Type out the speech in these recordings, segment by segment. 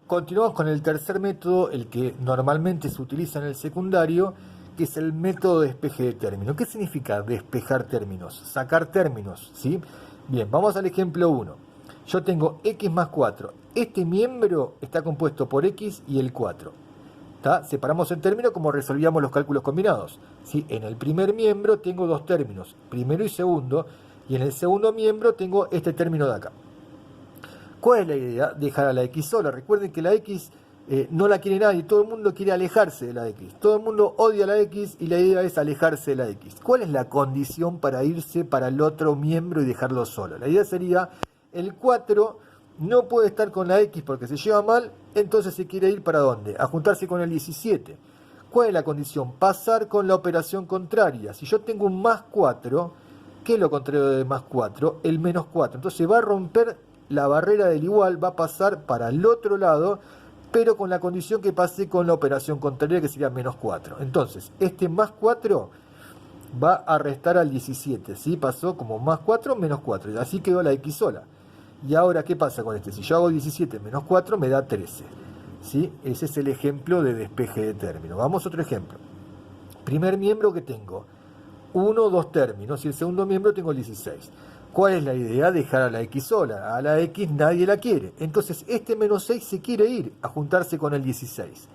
Continuamos con el tercer método, el que normalmente se utiliza en el secundario, que es el método de despeje de términos. ¿Qué significa despejar términos? Sacar términos, ¿sí? Bien, vamos al ejemplo 1. Yo tengo x más 4. Este miembro está compuesto por x y el 4. ¿Tá? Separamos el término como resolvíamos los cálculos combinados. ¿Sí? En el primer miembro tengo dos términos, primero y segundo, y en el segundo miembro tengo este término de acá. ¿Cuál es la idea? Dejar a la x sola. Recuerden que la x no la quiere nadie, todo el mundo quiere alejarse de la x. Todo el mundo odia la x y la idea es alejarse de la x. ¿Cuál es la condición para irse para el otro miembro y dejarlo solo? La idea sería, el 4 no puede estar con la x porque se lleva mal, entonces se quiere ir ¿para dónde? A juntarse con el 17. ¿Cuál es la condición? Pasar con la operación contraria. Si yo tengo un más 4, ¿qué es lo contrario de más 4? El menos 4. Entonces va a romper la barrera del igual, va a pasar para el otro lado, pero con la condición que pase con la operación contraria, que sería menos 4. Entonces, este más 4 va a restar al 17, ¿sí? Pasó como más 4 menos 4, y así quedó la x sola. Y ahora, ¿qué pasa con este? Si yo hago 17 menos 4, me da 13. ¿Sí? Ese es el ejemplo de despeje de término. Vamos a otro ejemplo. Primer miembro que tengo, 1, 2 términos, y el segundo miembro tengo el 16. ¿Cuál es la idea? Dejar a la x sola. A la x nadie la quiere. Entonces este menos 6 se quiere ir a juntarse con el 16.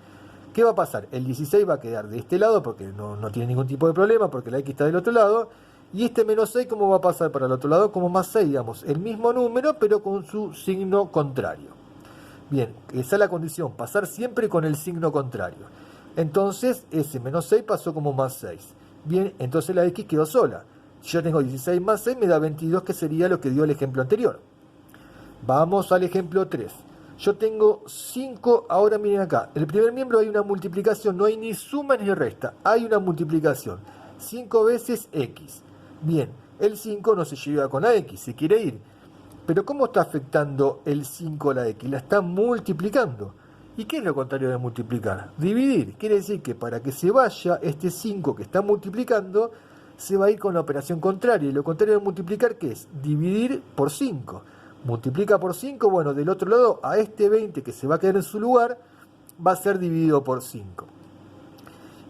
¿Qué va a pasar? El 16 va a quedar de este lado porque no tiene ningún tipo de problema, porque la x está del otro lado. Y este menos 6, ¿cómo va a pasar para el otro lado? Como más 6, digamos. El mismo número, pero con su signo contrario. Bien, esa es la condición. Pasar siempre con el signo contrario. Entonces ese menos 6 pasó como más 6. Bien, entonces la x quedó sola. Si yo tengo 16 más 6 me da 22, que sería lo que dio el ejemplo anterior. Vamos al ejemplo 3. Yo tengo 5, ahora miren acá. En el primer miembro hay una multiplicación, no hay ni suma ni resta, hay una multiplicación. 5 veces x. Bien, el 5 no se lleva con la x, se quiere ir. Pero ¿cómo está afectando el 5 a la x? La está multiplicando. ¿Y qué es lo contrario de multiplicar? Dividir. Quiere decir que para que se vaya este 5 que está multiplicando, se va a ir con la operación contraria. Y lo contrario de multiplicar, ¿qué es? Dividir por 5. Multiplica por 5, bueno, del otro lado, a este 20 que se va a quedar en su lugar, va a ser dividido por 5.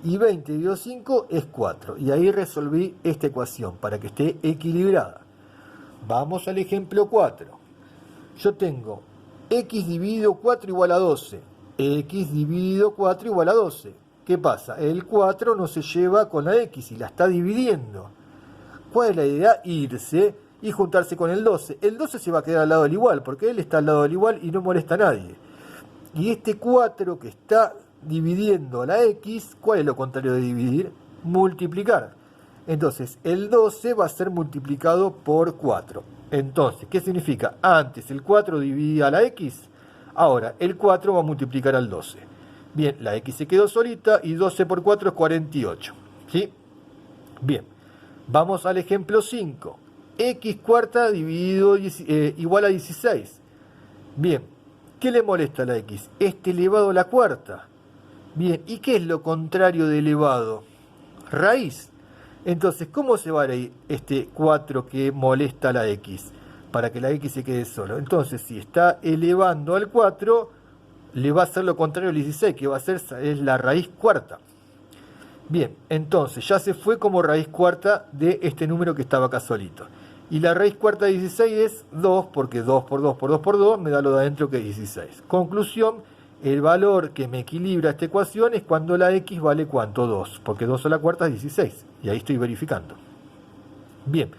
Y 20 dividido 5 es 4. Y ahí resolví esta ecuación para que esté equilibrada. Vamos al ejemplo 4. Yo tengo x dividido 4 igual a 12. X dividido 4 igual a 12. ¿Qué pasa? El 4 no se lleva con la x y la está dividiendo. ¿Cuál es la idea? Irse y juntarse con el 12. El 12 se va a quedar al lado del igual, porque él está al lado del igual y no molesta a nadie. Y este 4 que está dividiendo la x, ¿cuál es lo contrario de dividir? Multiplicar. Entonces, el 12 va a ser multiplicado por 4. Entonces, ¿qué significa? Antes el 4 dividía la x, ahora el 4 va a multiplicar al 12. Bien, la x se quedó solita y 12 por 4 es 48. ¿Sí? Bien, vamos al ejemplo 5. X cuarta dividido igual a 16. Bien, ¿qué le molesta a la x? Este elevado a la cuarta. Bien, ¿y qué es lo contrario de elevado? Raíz. Entonces, ¿cómo se va a ir este 4 que molesta a la x? Para que la x se quede solo. Entonces, si está elevando al 4, le va a hacer lo contrario al 16, que va a ser es la raíz cuarta. Bien, entonces ya se fue como raíz cuarta de este número que estaba acá solito. Y la raíz cuarta de 16 es 2, porque 2 por 2 por 2 por 2 me da lo de adentro que es 16. Conclusión, el valor que me equilibra esta ecuación es cuando la x vale ¿cuánto? 2, porque 2 a la cuarta es 16. Y ahí estoy verificando. Bien,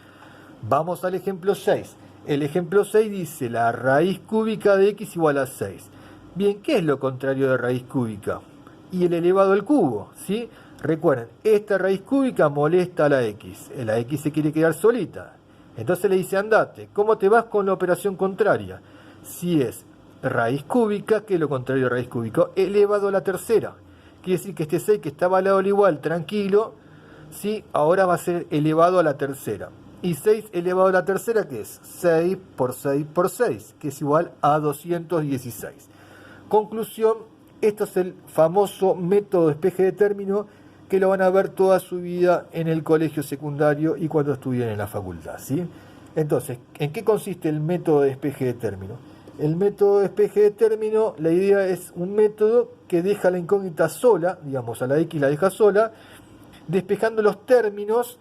vamos al ejemplo 6. El ejemplo 6 dice la raíz cúbica de x igual a 6. Bien, ¿qué es lo contrario de raíz cúbica? Y el elevado al cubo, ¿sí? Recuerden, esta raíz cúbica molesta a la x. La x se quiere quedar solita. Entonces le dice, andate. ¿Cómo te vas con la operación contraria? Si es raíz cúbica, ¿qué es lo contrario de raíz cúbica? Elevado a la tercera. Quiere decir que este 6 que estaba al lado del igual, tranquilo, ¿sí? Ahora va a ser elevado a la tercera. Y 6 elevado a la tercera, ¿qué es? 6 por 6 por 6, que es igual a 216. Conclusión, esto es el famoso método de despeje de término que lo van a ver toda su vida en el colegio secundario y cuando estudien en la facultad, ¿sí? Entonces, ¿en qué consiste el método de despeje de término? El método de despeje de término, la idea es un método que deja la incógnita sola, digamos, a la X la deja sola, despejando los términos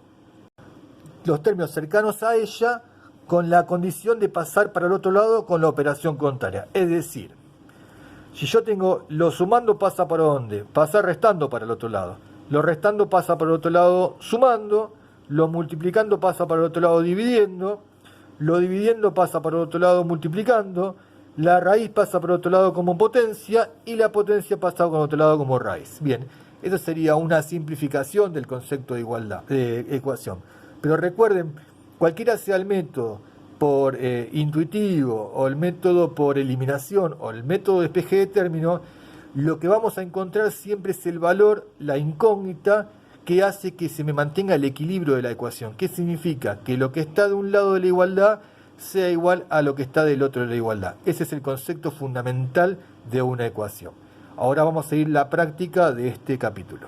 cercanos a ella, con la condición de pasar para el otro lado con la operación contraria. Es decir, si yo tengo lo sumando pasa para dónde, pasa restando para el otro lado. Lo restando pasa para el otro lado sumando, lo multiplicando pasa para el otro lado dividiendo, lo dividiendo pasa para el otro lado multiplicando, la raíz pasa por otro lado como potencia y la potencia pasa por otro lado como raíz. Bien, eso sería una simplificación del concepto de igualdad, de ecuación. Pero recuerden, cualquiera sea el método por intuitivo o el método por eliminación o el método de despeje de término, lo que vamos a encontrar siempre es el valor, la incógnita, que hace que se me mantenga el equilibrio de la ecuación. ¿Qué significa? Que lo que está de un lado de la igualdad sea igual a lo que está del otro de la igualdad. Ese es el concepto fundamental de una ecuación. Ahora vamos a seguir la práctica de este capítulo.